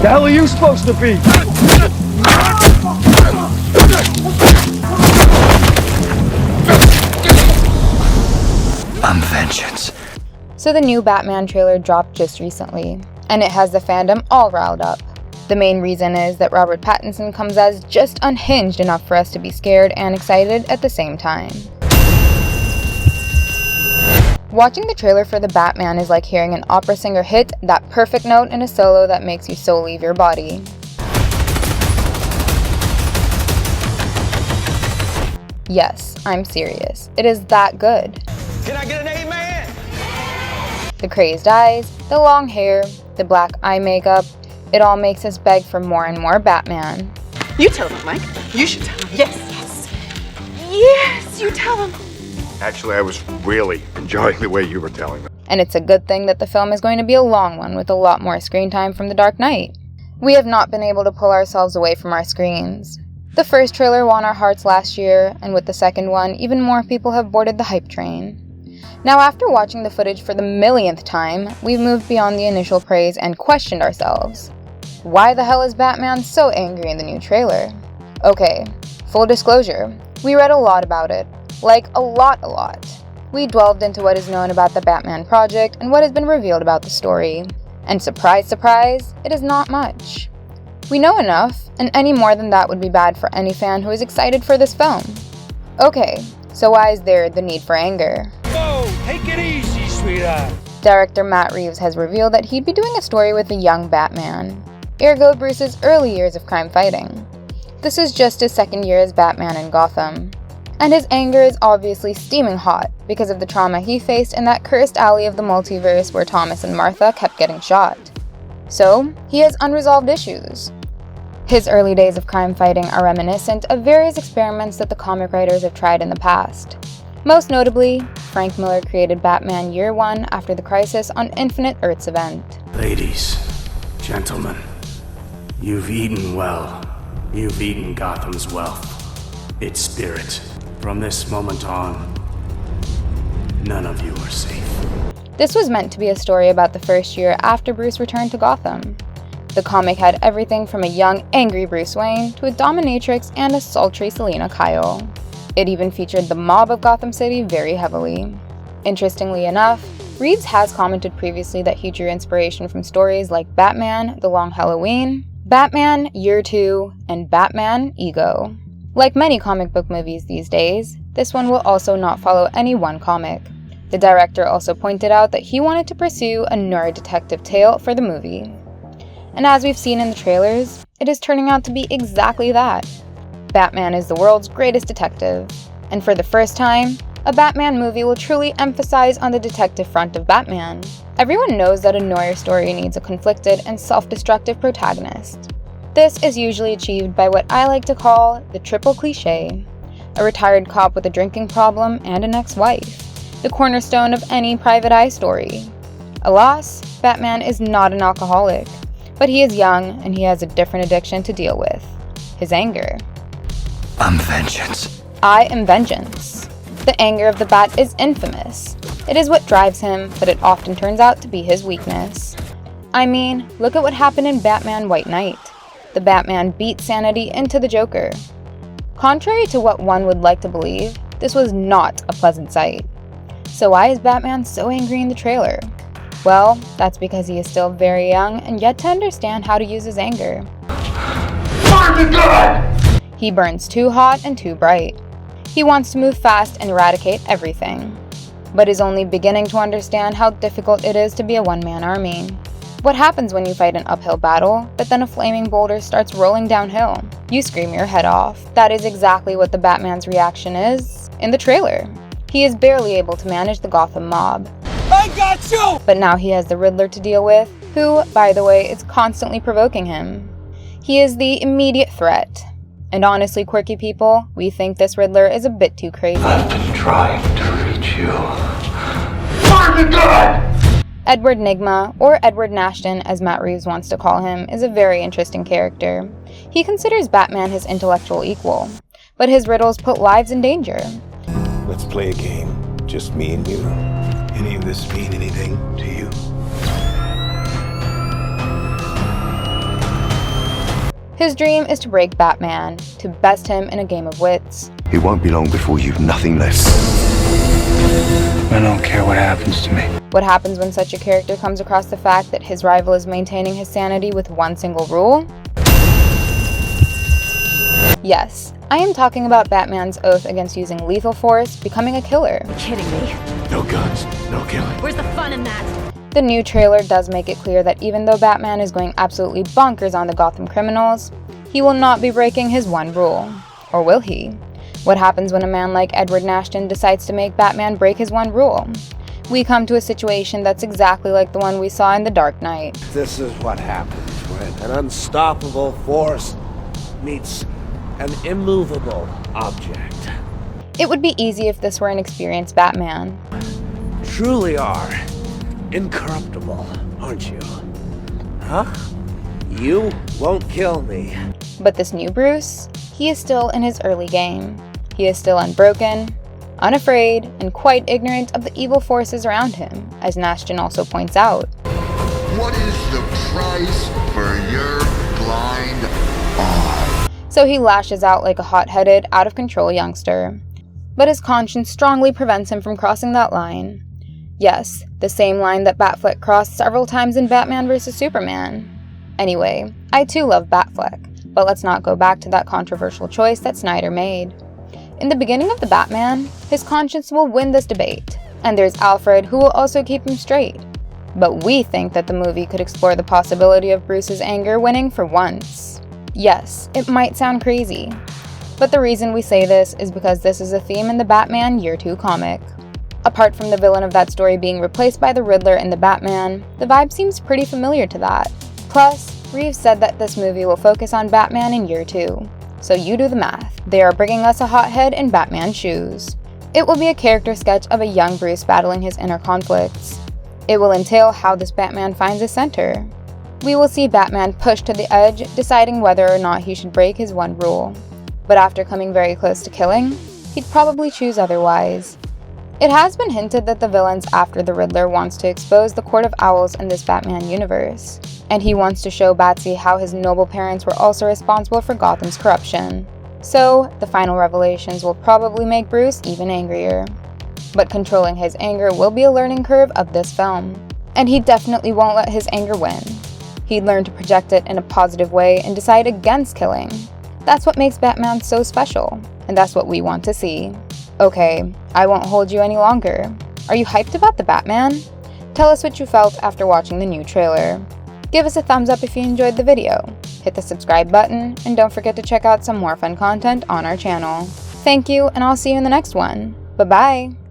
The hell are you supposed to be? I'm vengeance. So the new Batman trailer dropped just recently, and it has the fandom all riled up. The main reason is that Robert Pattinson comes as just unhinged enough for us to be scared and excited at the same time. Watching the trailer for the Batman is like hearing an opera singer hit that perfect note in a solo that makes you so leave your body. Yes, I'm serious. It is that good. Can I get an amen? The crazed eyes, the long hair, the black eye makeup, it all makes us beg for more and more Batman. You tell them, Mike. You should tell them. Yes. Yes, you tell them. Actually, I was really enjoying the way you were telling them. And it's a good thing that the film is going to be a long one with a lot more screen time from The Dark Knight. We have not been able to pull ourselves away from our screens. The first trailer won our hearts last year, and with the second one, even more people have boarded the hype train. Now, after watching the footage for the millionth time, we've moved beyond the initial praise and questioned ourselves. Why the hell is Batman so angry in the new trailer? Okay, full disclosure, we read a lot about it. Like, a lot. We delved into what is known about the Batman project and what has been revealed about the story. And surprise, surprise, it is not much. We know enough, and any more than that would be bad for any fan who is excited for this film. Okay, so why is there the need for anger? Whoa, take it easy, sweetheart. Director Matt Reeves has revealed that he'd be doing a story with a young Batman, ergo Bruce's early years of crime fighting. This is just his second year as Batman in Gotham. And his anger is obviously steaming hot because of the trauma he faced in that cursed alley of the multiverse where Thomas and Martha kept getting shot. So, he has unresolved issues. His early days of crime fighting are reminiscent of various experiments that the comic writers have tried in the past. Most notably, Frank Miller created Batman Year One after the Crisis on Infinite Earths event. Ladies, gentlemen, you've eaten well. You've eaten Gotham's wealth, its spirit. From this moment on, none of you are safe. This was meant to be a story about the first year after Bruce returned to Gotham. The comic had everything from a young, angry Bruce Wayne to a dominatrix and a sultry Selina Kyle. It even featured the mob of Gotham City very heavily. Interestingly enough, Reeves has commented previously that he drew inspiration from stories like Batman: The Long Halloween, Batman Year 2, and Batman Ego. Like many comic book movies these days, this one will also not follow any one comic. The director also pointed out that he wanted to pursue a noir detective tale for the movie. And as we've seen in the trailers, it is turning out to be exactly that. Batman is the world's greatest detective, and for the first time, a Batman movie will truly emphasize on the detective front of Batman. Everyone knows that a noir story needs a conflicted and self-destructive protagonist. This is usually achieved by what I like to call the triple cliché: a retired cop with a drinking problem and an ex-wife, the cornerstone of any private eye story. Alas, Batman is not an alcoholic, but he is young and he has a different addiction to deal with: his anger. I'm vengeance. I am vengeance. The anger of the Bat is infamous. It is what drives him, but it often turns out to be his weakness. I mean, look at what happened in Batman White Knight. The Batman beat sanity into the Joker. Contrary to what one would like to believe, this was not a pleasant sight. So why is Batman so angry in the trailer? Well, that's because he is still very young and yet to understand how to use his anger. Burn to God! He burns too hot and too bright. He wants to move fast and eradicate everything, but is only beginning to understand how difficult it is to be a one-man army. What happens when you fight an uphill battle, but then a flaming boulder starts rolling downhill? You scream your head off. That is exactly what the Batman's reaction is in the trailer. He is barely able to manage the Gotham mob. I got you! But now he has the Riddler to deal with, who, by the way, is constantly provoking him. He is the immediate threat. And honestly, quirky people, we think this Riddler is a bit too crazy. I've been trying to reach you. Burn to God! Edward Nygma, or Edward Nashton as Matt Reeves wants to call him, is a very interesting character. He considers Batman his intellectual equal, but his riddles put lives in danger. Let's play a game, just me and you. Any of this mean anything to you? His dream is to break Batman, to best him in a game of wits. It won't be long before you've nothing left. I don't care what happens to me. What happens when such a character comes across the fact that his rival is maintaining his sanity with one single rule? Yes, I am talking about Batman's oath against using lethal force becoming a killer. Kidding me? No guns, no killing. Where's the fun in that? The new trailer does make it clear that even though Batman is going absolutely bonkers on the Gotham criminals, he will not be breaking his one rule. Or will he? What happens when a man like Edward Nashton decides to make Batman break his one rule? We come to a situation that's exactly like the one we saw in The Dark Knight. This is what happens when an unstoppable force meets an immovable object. It would be easy if this were an experienced Batman. Truly are incorruptible, aren't you? Huh? You won't kill me. But this new Bruce, he is still in his early game. He is still unbroken, unafraid, and quite ignorant of the evil forces around him, as Nashton also points out. What is the price for your blind eye? So he lashes out like a hot-headed, out-of-control youngster. But his conscience strongly prevents him from crossing that line. Yes, the same line that Batfleck crossed several times in Batman vs. Superman. Anyway, I too love Batfleck, but let's not go back to that controversial choice that Snyder made. In the beginning of the Batman, his conscience will win this debate, and there's Alfred who will also keep him straight. But we think that the movie could explore the possibility of Bruce's anger winning for once. Yes, it might sound crazy, but the reason we say this is because this is a theme in the Batman Year 2 comic. Apart from the villain of that story being replaced by the Riddler in the Batman, the vibe seems pretty familiar to that. Plus, Reeves said that this movie will focus on Batman in Year 2. So you do the math. They are bringing us a hothead in Batman's shoes. It will be a character sketch of a young Bruce battling his inner conflicts. It will entail how this Batman finds his center. We will see Batman pushed to the edge, deciding whether or not he should break his one rule. But after coming very close to killing, he'd probably choose otherwise. It has been hinted that the villains after the Riddler wants to expose the Court of Owls in this Batman universe, and he wants to show Batsy how his noble parents were also responsible for Gotham's corruption. So, the final revelations will probably make Bruce even angrier. But controlling his anger will be a learning curve of this film, and he definitely won't let his anger win. He'd learn to project it in a positive way and decide against killing. That's what makes Batman so special, and that's what we want to see. Okay, I won't hold you any longer. Are you hyped about the Batman? Tell us what you felt after watching the new trailer. Give us a thumbs up if you enjoyed the video. Hit the subscribe button, and don't forget to check out some more fun content on our channel. Thank you, and I'll see you in the next one. Bye-bye!